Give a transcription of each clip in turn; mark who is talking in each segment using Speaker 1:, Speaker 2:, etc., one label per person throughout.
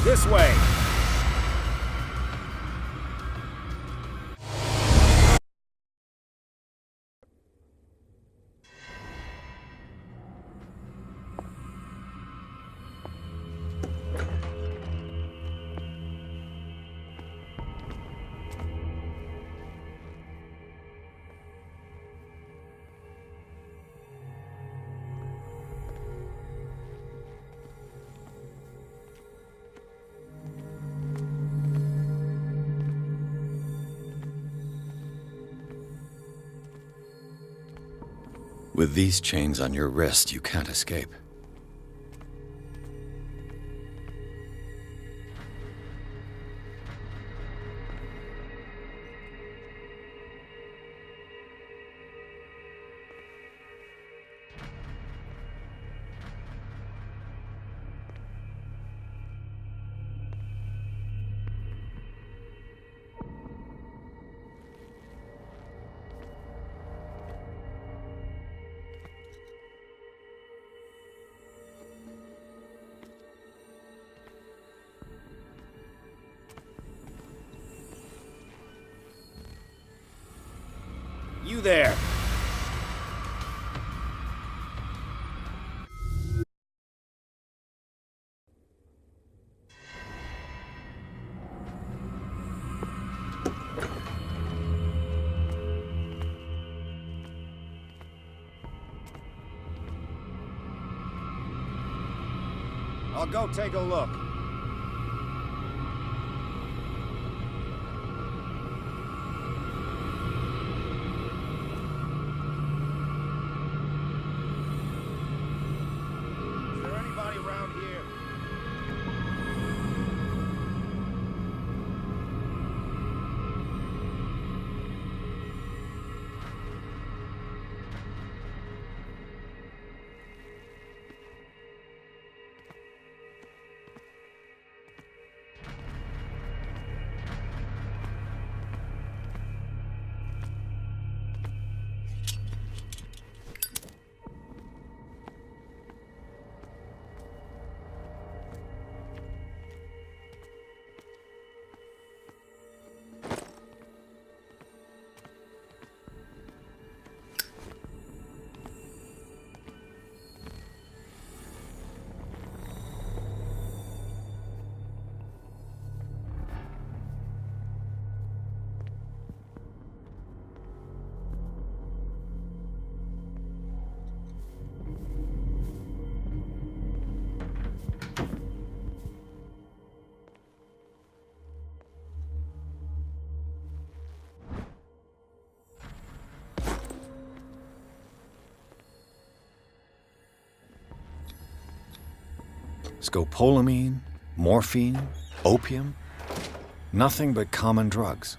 Speaker 1: This way!
Speaker 2: With these chains on your wrist, you can't escape.
Speaker 1: You there! I'll go take a look. Is there anybody around here?
Speaker 2: Scopolamine, morphine, opium, nothing but common drugs.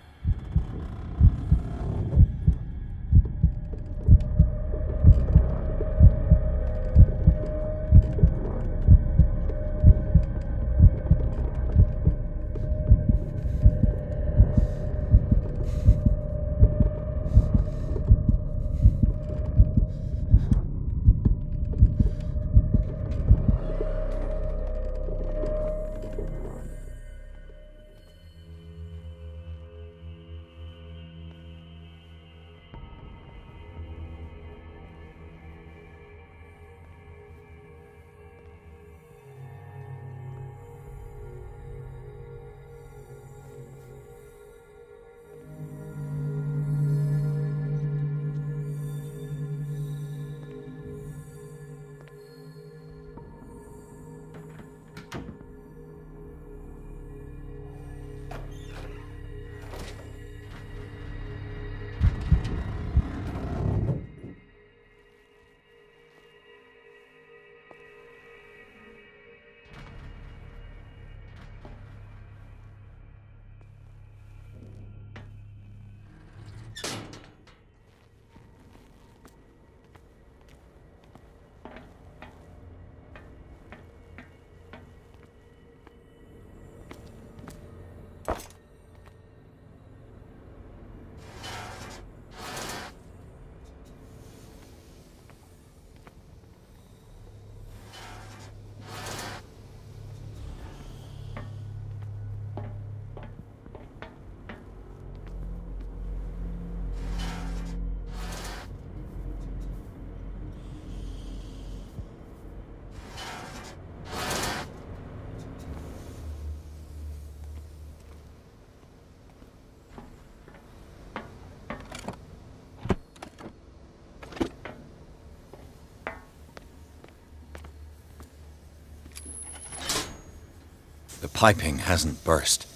Speaker 2: The piping hasn't burst.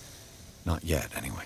Speaker 2: Not yet, anyway.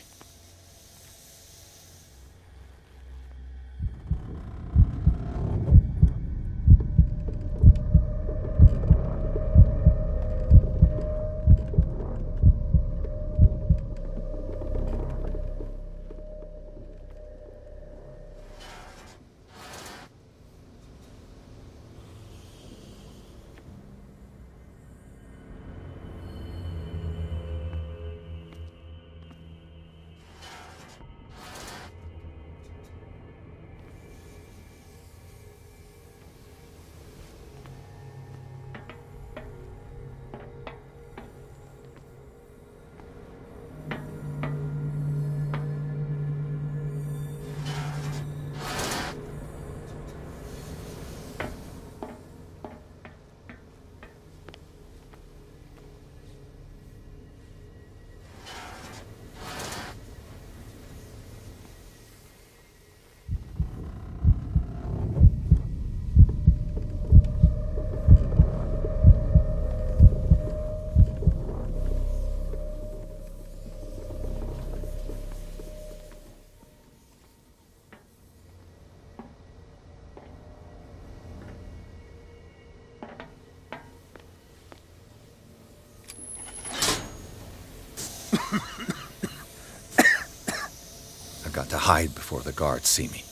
Speaker 2: I've got to hide before the guards see me.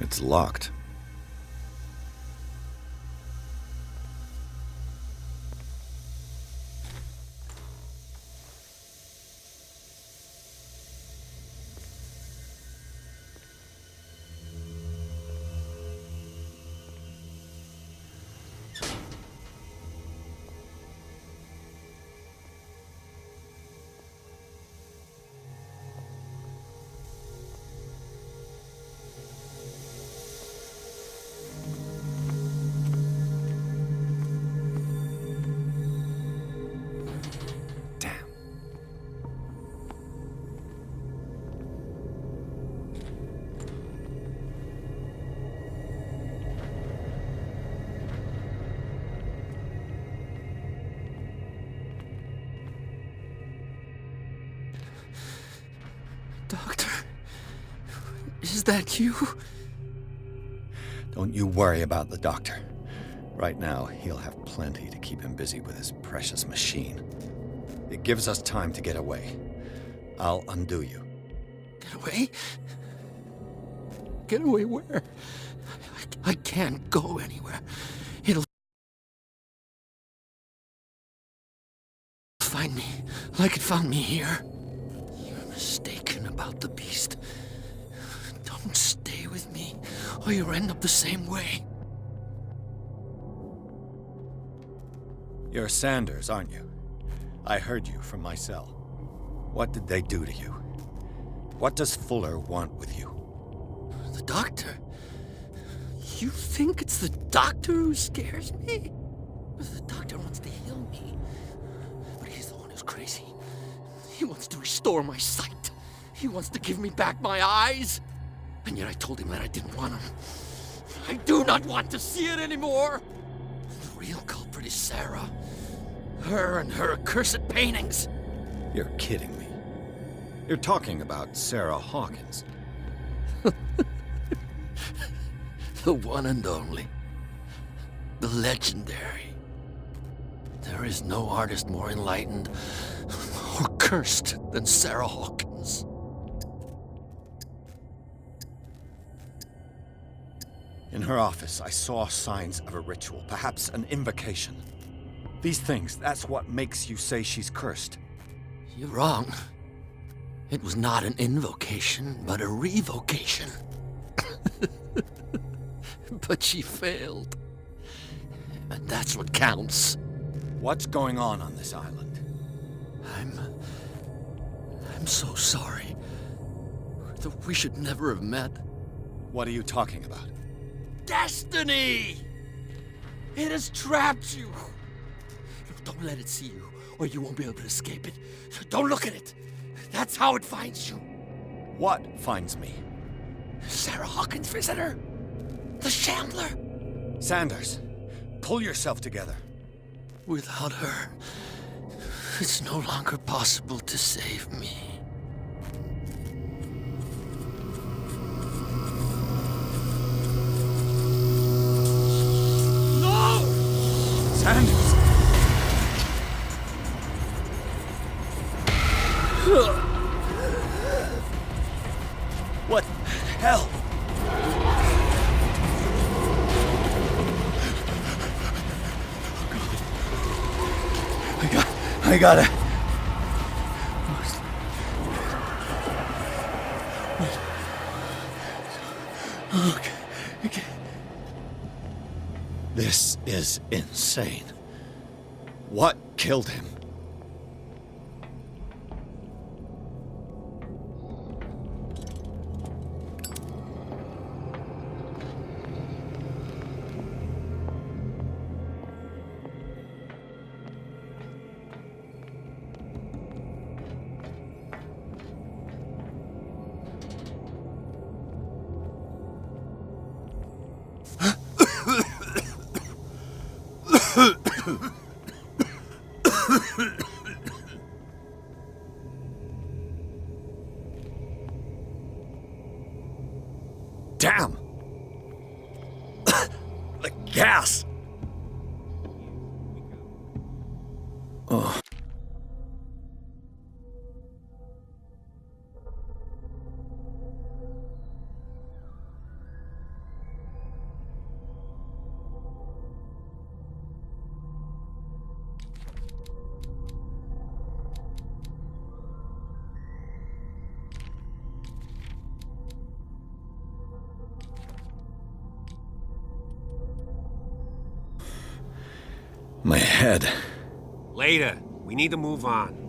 Speaker 2: It's locked.
Speaker 3: Doctor, is that you?
Speaker 2: Don't you worry about the doctor. Right now, he'll have plenty to keep him busy with his precious machine. It gives us time to get away. I'll undo you.
Speaker 3: Get away? Get away where? I can't go anywhere. It'll find me like it found me here. You're mistaken about the beast. Don't stay with me, or you'll end up the same way.
Speaker 2: You're Sanders, aren't you? I heard you from my cell. What did they do to you? What does Fuller want with you?
Speaker 3: The doctor? You think it's the doctor who scares me? The doctor wants to heal me. But he's the one who's crazy. He wants to restore my sight. He wants to give me back my eyes. And yet I told him that I didn't want him. I do not want to see it anymore. The real culprit is Sarah. Her and her accursed paintings.
Speaker 2: You're kidding me. You're talking about Sarah Hawkins.
Speaker 3: The one and only. The legendary. There is no artist more enlightened or cursed than Sarah Hawkins.
Speaker 2: In her office, I saw signs of a ritual, perhaps an invocation. These things, that's what makes you say she's cursed.
Speaker 3: You're wrong. It was not an invocation, but a revocation. But she failed. And that's what counts.
Speaker 2: What's going on this island?
Speaker 3: I'm so sorry. We should never have met.
Speaker 2: What are you talking about?
Speaker 3: Destiny! It has trapped you. Don't let it see you, or you won't be able to escape it. Don't look at it. That's how it finds you.
Speaker 2: What finds me?
Speaker 3: Sarah Hawkins' visitor. The Shambler.
Speaker 2: Sanders, pull yourself together.
Speaker 3: Without her, it's no longer possible to save me. No!
Speaker 2: Sanders! What hell? I gotta. Okay. This is insane. What killed him? Damn! The gas! Oh. My head.
Speaker 4: Later. We need to move on.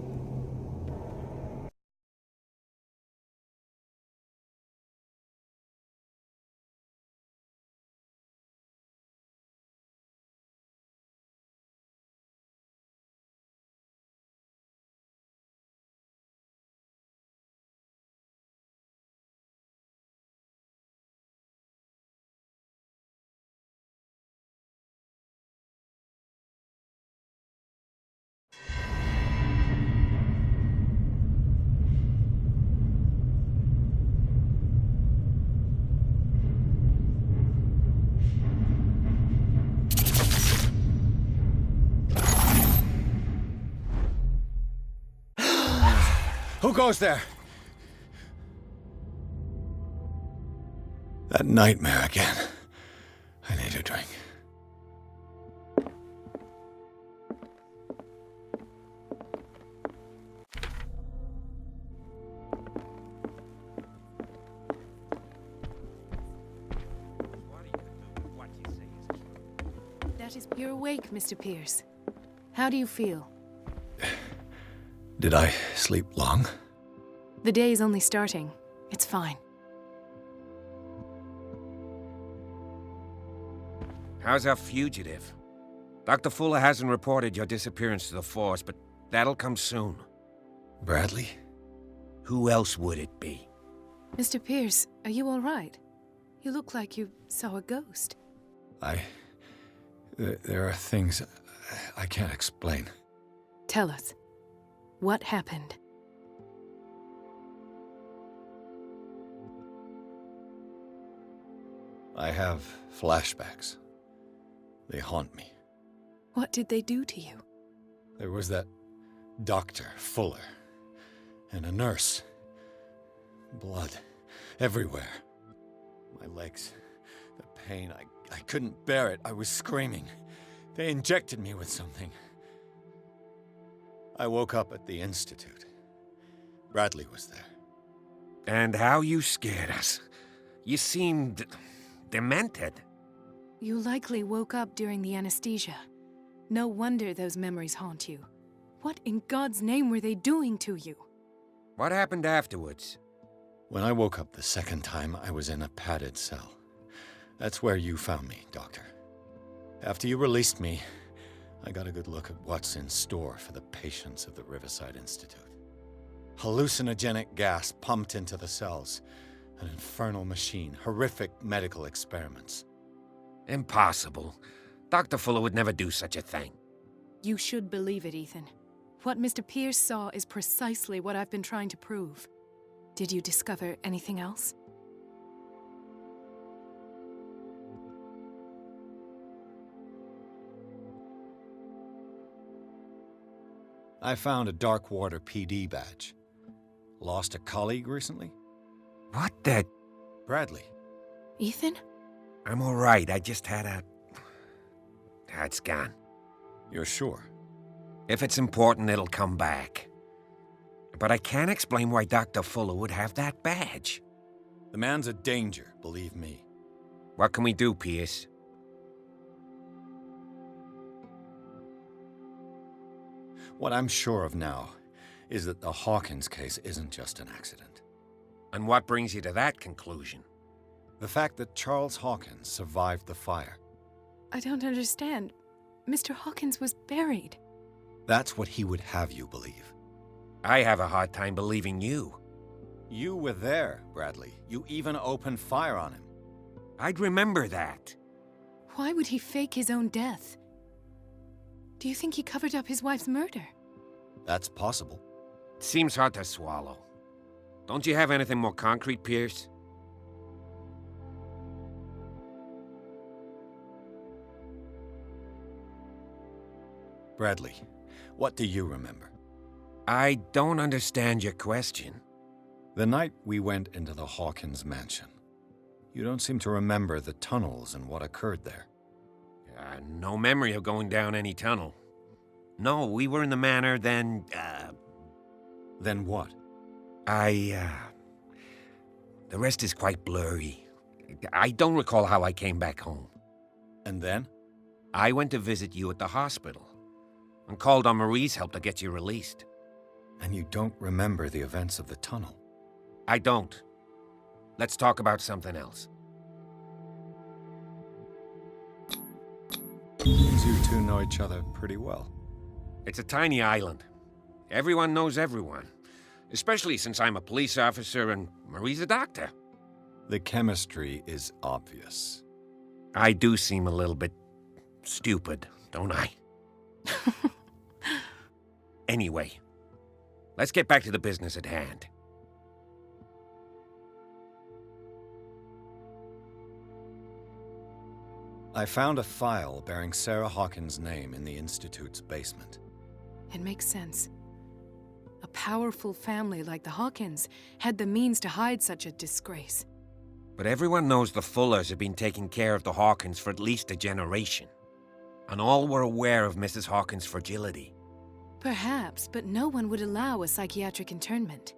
Speaker 2: Who goes there? That nightmare again. I need a drink.
Speaker 5: That is, you're awake, Mr. Pierce. How do you feel?
Speaker 2: Did I sleep long?
Speaker 5: The day is only starting. It's fine.
Speaker 4: How's our fugitive? Dr. Fuller hasn't reported your disappearance to the force, but that'll come soon.
Speaker 2: Bradley?
Speaker 4: Who else would it be?
Speaker 5: Mr. Pierce, are you all right? You look like you saw a ghost.
Speaker 2: There are things I can't explain.
Speaker 5: Tell us. What happened?
Speaker 2: I have flashbacks. They haunt me.
Speaker 5: What did they do to you?
Speaker 2: There was that Dr. Fuller and a nurse. Blood everywhere. My legs, The pain, I couldn't bear it. I was screaming. They injected me with something. I woke up at the Institute. Bradley was there.
Speaker 4: And how you scared us. You seemed demented.
Speaker 5: You likely woke up during the anesthesia. No wonder those memories haunt you. What in God's name were they doing to you?
Speaker 4: What happened afterwards?
Speaker 2: When I woke up the second time, I was in a padded cell. That's where you found me, Doctor. After you released me, I got a good look at what's in store for the patients of the Riverside Institute. Hallucinogenic gas pumped into the cells. An infernal machine. Horrific medical experiments.
Speaker 4: Impossible. Dr. Fuller would never do such a thing.
Speaker 5: You should believe it, Ethan. What Mr. Pierce saw is precisely what I've been trying to prove. Did you discover anything else?
Speaker 2: I found a Darkwater PD badge. Lost a colleague recently?
Speaker 4: What the...
Speaker 2: Bradley.
Speaker 5: Ethan?
Speaker 4: I'm all right. I just had a... It's gone.
Speaker 2: You're sure?
Speaker 4: If it's important, it'll come back. But I can't explain why Dr. Fuller would have that badge.
Speaker 2: The man's a danger, believe me.
Speaker 4: What can we do, Pierce?
Speaker 2: What I'm sure of now is that the Hawkins case isn't just an accident.
Speaker 4: And what brings you to that conclusion?
Speaker 2: The fact that Charles Hawkins survived the fire.
Speaker 5: I don't understand. Mr. Hawkins was buried.
Speaker 2: That's what he would have you believe.
Speaker 4: I have a hard time believing you.
Speaker 2: You were there, Bradley. You even opened fire on him.
Speaker 4: I'd remember that.
Speaker 5: Why would he fake his own death? Do you think he covered up his wife's murder?
Speaker 2: That's possible.
Speaker 4: Seems hard to swallow. Don't you have anything more concrete, Pierce?
Speaker 2: Bradley, what do you remember?
Speaker 4: I don't understand your question.
Speaker 2: The night we went into the Hawkins mansion. You don't seem to remember the tunnels and what occurred there.
Speaker 4: No memory of going down any tunnel. No, we were in the manor, then,
Speaker 2: Then what?
Speaker 4: The rest is quite blurry. I don't recall how I came back home.
Speaker 2: And then?
Speaker 4: I went to visit you at the hospital and called on Marie's help to get you released.
Speaker 2: And you don't remember the events of the tunnel?
Speaker 4: I don't. Let's talk about something else.
Speaker 2: Seems you two know each other pretty well.
Speaker 4: It's a tiny island. Everyone knows everyone. Especially since I'm a police officer and Marie's a doctor.
Speaker 2: The chemistry is obvious.
Speaker 4: I do seem a little bit stupid, don't I? Anyway, let's get back to the business at hand.
Speaker 2: I found a file bearing Sarah Hawkins' name in the Institute's basement.
Speaker 5: It makes sense. A powerful family like the Hawkins had the means to hide such a disgrace.
Speaker 4: But everyone knows the Fullers have been taking care of the Hawkins for at least a generation. And all were aware of Mrs. Hawkins' fragility.
Speaker 5: Perhaps, but no one would allow a psychiatric internment.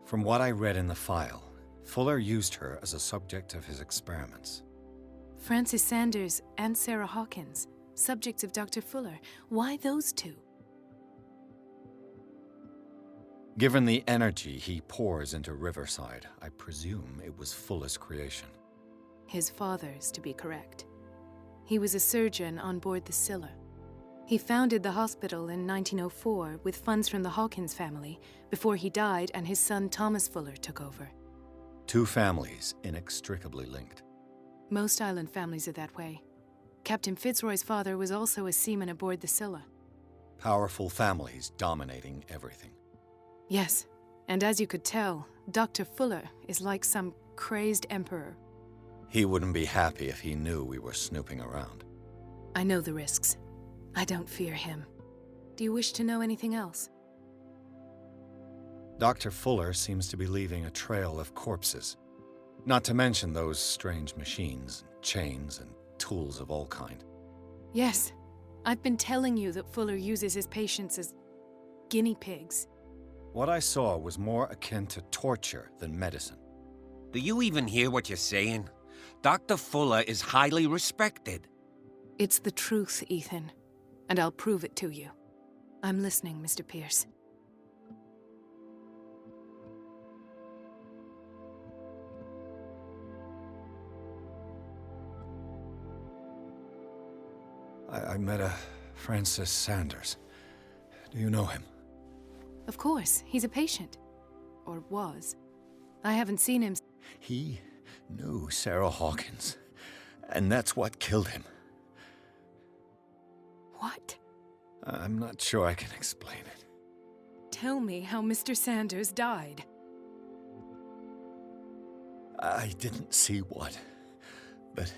Speaker 2: From what I read in the file, Fuller used her as a subject of his experiments.
Speaker 5: Francis Sanders and Sarah Hawkins, subjects of Dr. Fuller. Why those two?
Speaker 2: Given the energy he pours into Riverside, I presume it was Fuller's creation.
Speaker 5: His father's, to be correct. He was a surgeon on board the Scylla. He founded the hospital in 1904 with funds from the Hawkins family before he died and his son Thomas Fuller took over.
Speaker 2: Two families inextricably linked.
Speaker 5: Most island families are that way. Captain Fitzroy's father was also a seaman aboard the Scylla.
Speaker 2: Powerful families dominating everything.
Speaker 5: Yes, and as you could tell, Dr. Fuller is like some crazed emperor.
Speaker 2: He wouldn't be happy if he knew we were snooping around.
Speaker 5: I know the risks. I don't fear him. Do you wish to know anything else?
Speaker 2: Dr. Fuller seems to be leaving a trail of corpses. Not to mention those strange machines, chains, and tools of all kind.
Speaker 5: Yes, I've been telling you that Fuller uses his patients as guinea pigs.
Speaker 2: What I saw was more akin to torture than medicine.
Speaker 4: Do you even hear what you're saying? Dr. Fuller is highly respected.
Speaker 5: It's the truth, Ethan, and I'll prove it to you. I'm listening, Mr. Pierce.
Speaker 2: I met a Francis Sanders. Do you know him?
Speaker 5: Of course, he's a patient. Or was. I haven't seen him.
Speaker 2: He knew Sarah Hawkins, and that's what killed him.
Speaker 5: What?
Speaker 2: I'm not sure I can explain it.
Speaker 5: Tell me how Mr. Sanders died.
Speaker 2: I didn't see what, but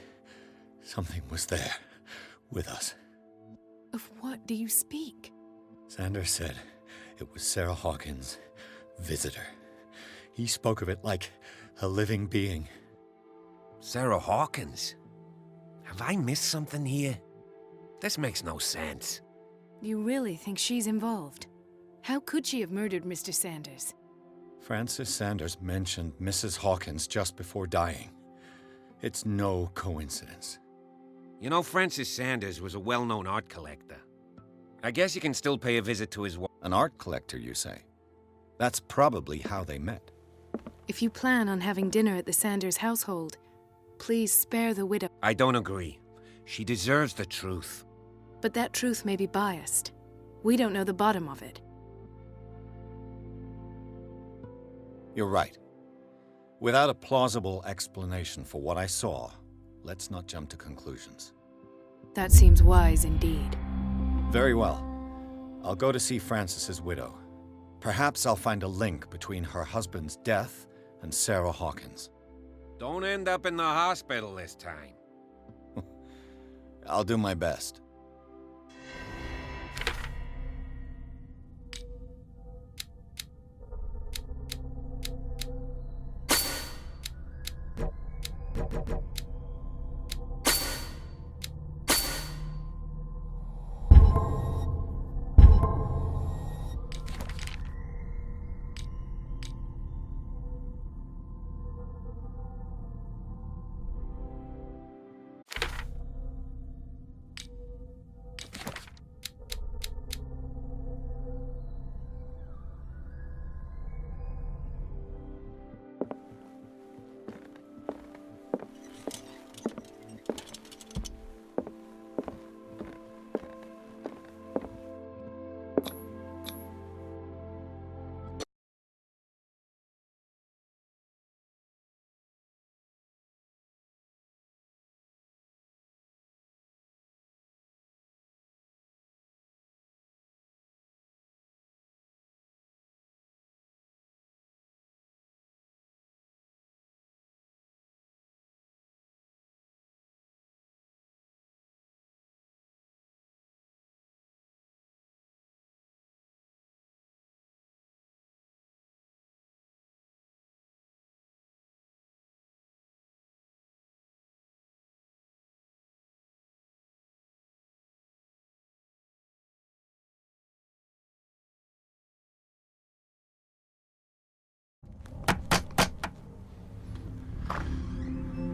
Speaker 2: something was there, with us.
Speaker 5: Of what do you speak?
Speaker 2: Sanders said it was Sarah Hawkins' visitor. He spoke of it like a living being.
Speaker 4: Sarah Hawkins? Have I missed something here? This makes no sense.
Speaker 5: You really think she's involved? How could she have murdered Mr. Sanders?
Speaker 2: Francis Sanders mentioned Mrs. Hawkins just before dying. It's no coincidence.
Speaker 4: You know, Francis Sanders was a well-known art collector. I guess you can still pay a visit to his
Speaker 2: An art collector, you say? That's probably how they met.
Speaker 5: If you plan on having dinner at the Sanders household, please spare the widow.
Speaker 4: I don't agree. She deserves the truth.
Speaker 5: But that truth may be biased. We don't know the bottom of it.
Speaker 2: You're right. Without a plausible explanation for what I saw, let's not jump to conclusions.
Speaker 5: That seems wise indeed.
Speaker 2: Very well. I'll go to see Francis's widow. Perhaps I'll find a link between her husband's death and Sarah Hawkins.
Speaker 4: Don't end up in the hospital this time.
Speaker 2: I'll do my best.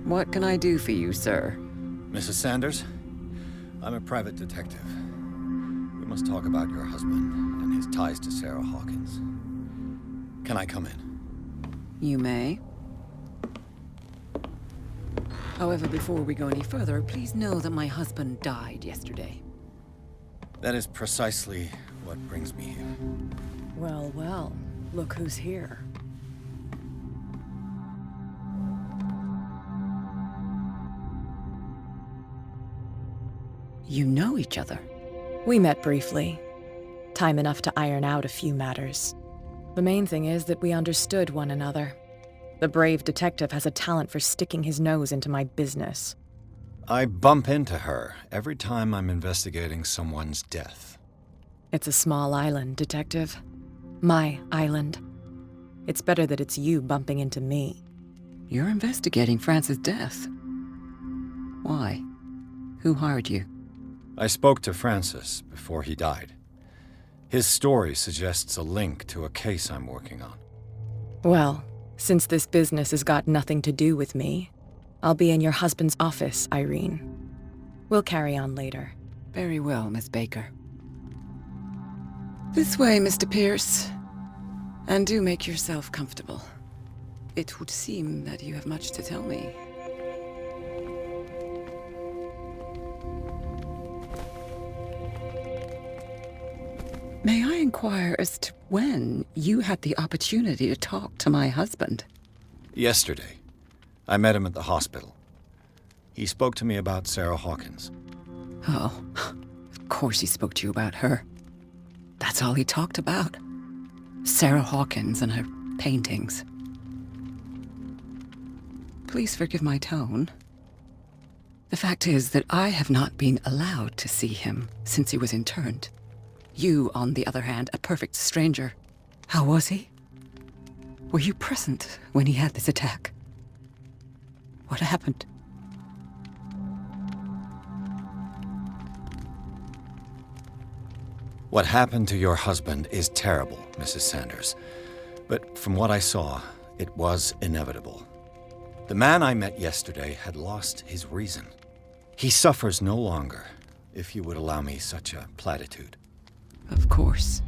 Speaker 6: What can I do for you, sir?
Speaker 2: Mrs. Sanders, I'm a private detective. We must talk about your husband and his ties to Sarah Hawkins. Can I come in?
Speaker 6: You may. However, before we go any further, please know that my husband died yesterday.
Speaker 2: That is precisely what brings me here.
Speaker 6: Well, well, look who's here. You know each other.
Speaker 7: We met briefly. Time enough to iron out a few matters. The main thing is that we understood one another. The brave detective has a talent for sticking his nose into my business.
Speaker 2: I bump into her every time I'm investigating someone's death.
Speaker 7: It's a small island, Detective. My island. It's better that it's you bumping into me.
Speaker 6: You're investigating Francis' death. Why? Who hired you?
Speaker 2: I spoke to Francis before he died. His story suggests a link to a case I'm working on.
Speaker 7: Well, since this business has got nothing to do with me, I'll be in your husband's office, Irene. We'll carry on later.
Speaker 6: Very well, Miss Baker. This way, Mr. Pierce. And do make yourself comfortable. It would seem that you have much to tell me. May I inquire as to when you had the opportunity to talk to my husband?
Speaker 2: Yesterday, I met him at the hospital. He spoke to me about Sarah Hawkins.
Speaker 6: Oh, of course he spoke to you about her. That's all he talked about. Sarah Hawkins and her paintings. Please forgive my tone. The fact is that I have not been allowed to see him since he was interned. You, on the other hand, a perfect stranger. How was he? Were you present when he had this attack? What happened?
Speaker 2: What happened to your husband is terrible, Mrs. Sanders. But from what I saw, it was inevitable. The man I met yesterday had lost his reason. He suffers no longer, if you would allow me such a platitude.
Speaker 6: Of course.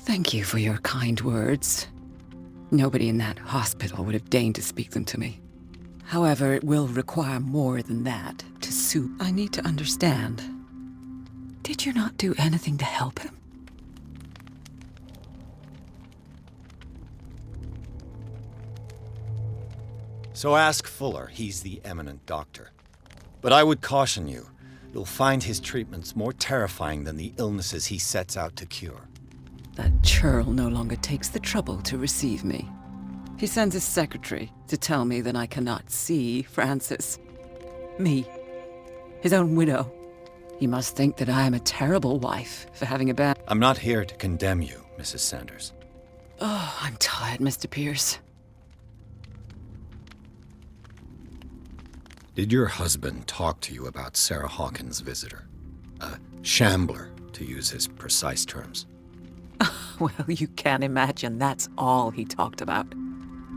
Speaker 6: Thank you for your kind words. Nobody in that hospital would have deigned to speak them to me. However, it will require more than that to suit. I need to understand. Did you not do anything to help him?
Speaker 2: So ask Fuller, he's the eminent doctor. But I would caution you, you'll find his treatments more terrifying than the illnesses he sets out to cure.
Speaker 6: That churl no longer takes the trouble to receive me. He sends his secretary to tell me that I cannot see Francis. Me. His own widow. He must think that I am a terrible wife for having a bad...
Speaker 2: I'm not here to condemn you, Mrs. Sanders.
Speaker 6: Oh, I'm tired, Mr. Pierce.
Speaker 2: Did your husband talk to you about Sarah Hawkins' visitor? A shambler, to use his precise terms.
Speaker 6: Well, you can imagine that's all he talked about.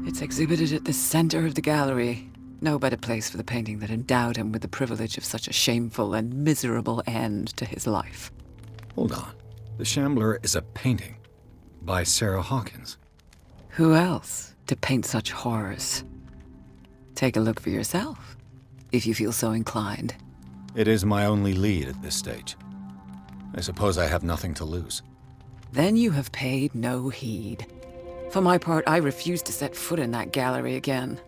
Speaker 6: It's exhibited at the center of the gallery. No better place for the painting that endowed him with the privilege of such a shameful and miserable end to his life.
Speaker 2: Hold on. The Shambler is a painting by Sarah Hawkins.
Speaker 6: Who else to paint such horrors? Take a look for yourself, if you feel so inclined.
Speaker 2: It is my only lead at this stage. I suppose I have nothing to lose.
Speaker 6: Then you have paid no heed. For my part, I refuse to set foot in that gallery again.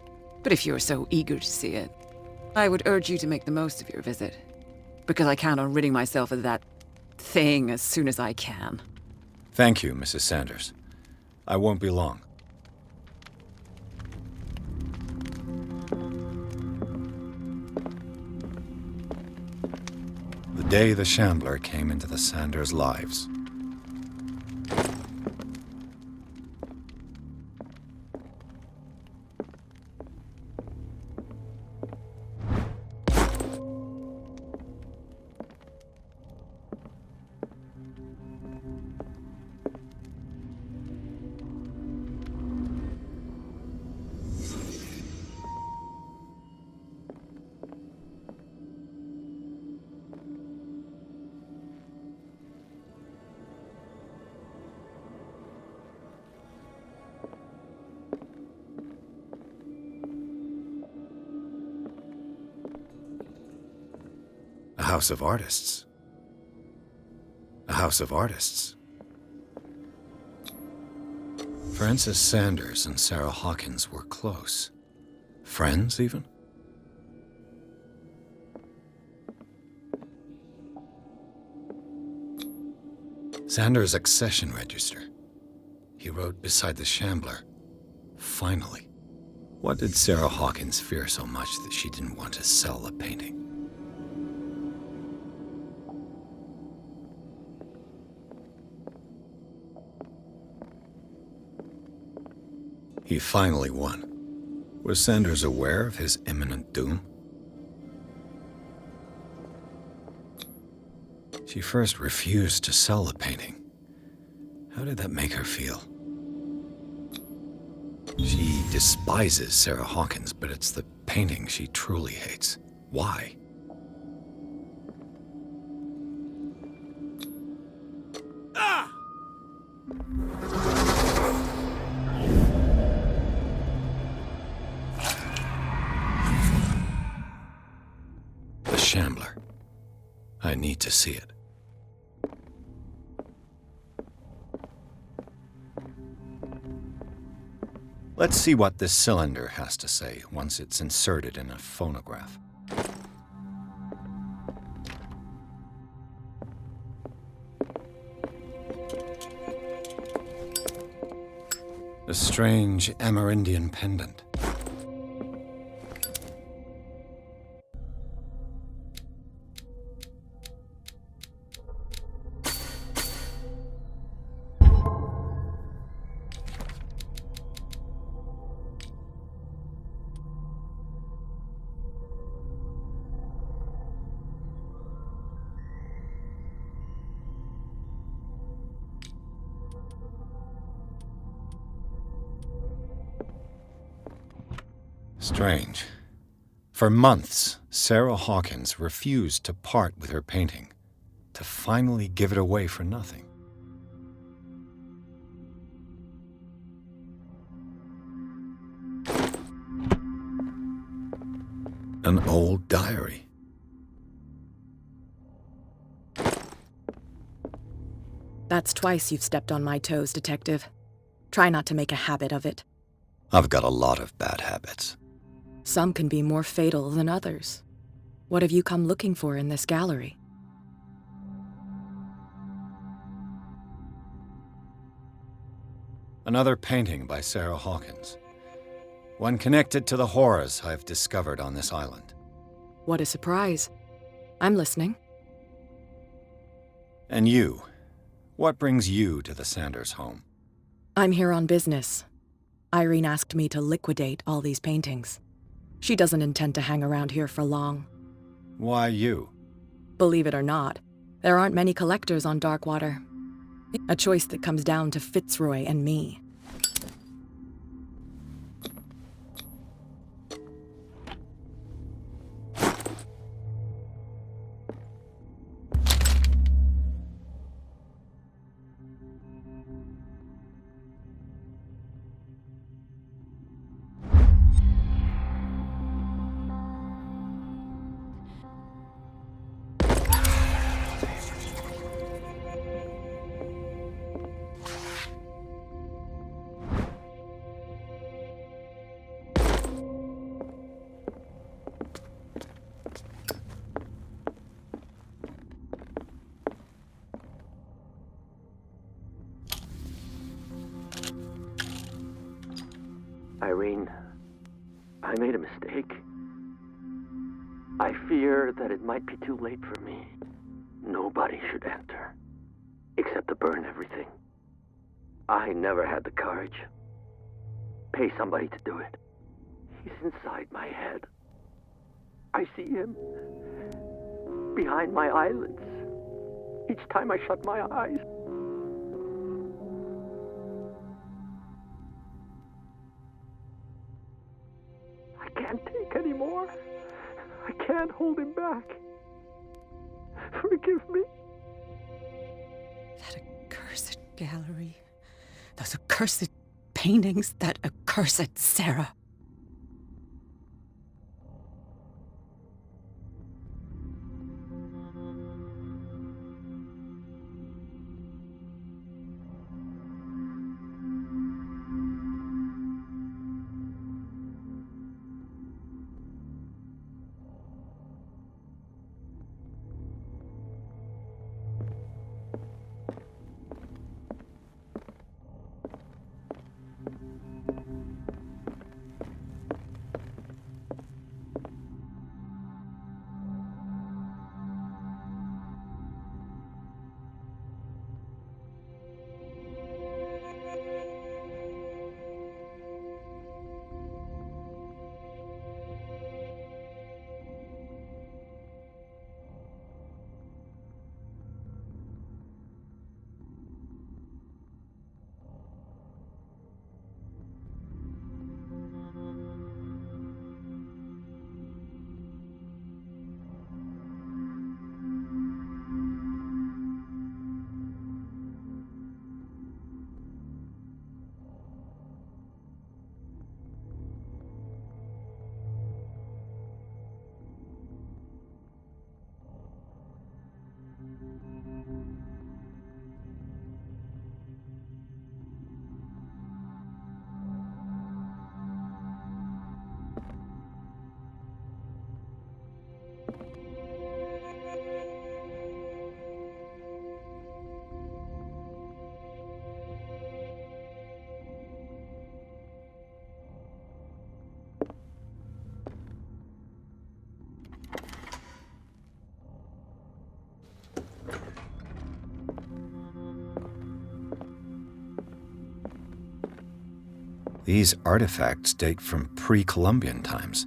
Speaker 6: But if you're so eager to see it, I would urge you to make the most of your visit. Because I count on ridding myself of that thing as soon as I can.
Speaker 2: Thank you, Mrs. Sanders. I won't be long. The day the Shambler came into the Sanders' lives. A house of artists. A house of artists. Francis Sanders and Sarah Hawkins were close. Friends, even? Sanders' accession register. He wrote beside the Shambler, "Finally." What did Sarah Hawkins fear so much that she didn't want to sell the painting? He He finally won. Was Sanders aware of his imminent doom? She first refused to sell the painting. How did that make her feel? She despises Sarah Hawkins, but it's the painting she truly hates. Why? The Shambler. I need to see it. Let's see what this cylinder has to say once it's inserted in a phonograph. A strange Amerindian pendant. Strange. For months, Sarah Hawkins refused to part with her painting, to finally give it away for nothing. An old diary.
Speaker 7: That's twice you've stepped on my toes, Detective. Try not to make a habit of it.
Speaker 2: I've got a lot of bad habits.
Speaker 7: Some can be more fatal than others. What have you come looking for in this gallery?
Speaker 2: Another painting by Sarah Hawkins. One connected to the horrors I've discovered on this island.
Speaker 7: What a surprise. I'm listening.
Speaker 2: And you? What brings you to the Sanders home?
Speaker 7: I'm here on business. Irene asked me to liquidate all these paintings. She doesn't intend to hang around here for long.
Speaker 2: Why you?
Speaker 7: Believe it or not, there aren't many collectors on Darkwater. A choice that comes down to Fitzroy and me.
Speaker 3: Irene, I made a mistake. I fear that it might be too late for me. Nobody should enter, except to burn everything. I never had the courage. Pay somebody to do it. He's inside my head. I see him behind my eyelids each time I shut my eyes. I can't take any more. I can't hold him back. Forgive me.
Speaker 6: That accursed gallery. Those accursed paintings. That accursed Sarah.
Speaker 2: These artifacts date from pre-Columbian times.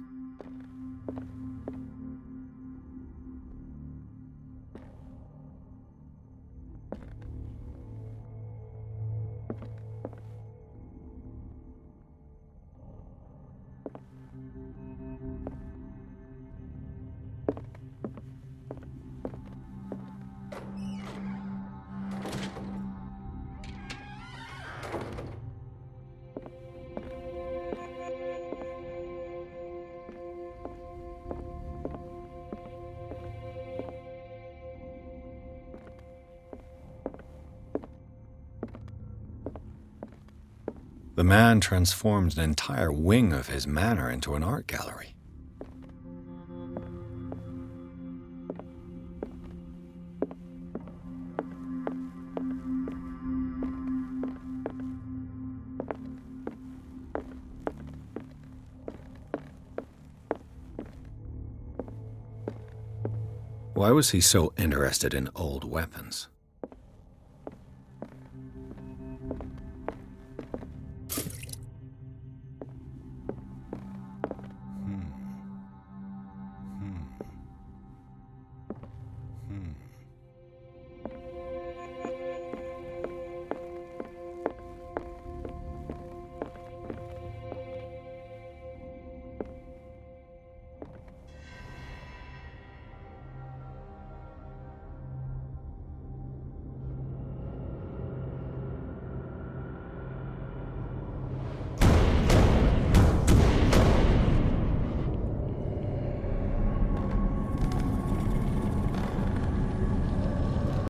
Speaker 2: The man transformed an entire wing of his manor into an art gallery. Why was he so interested in old weapons?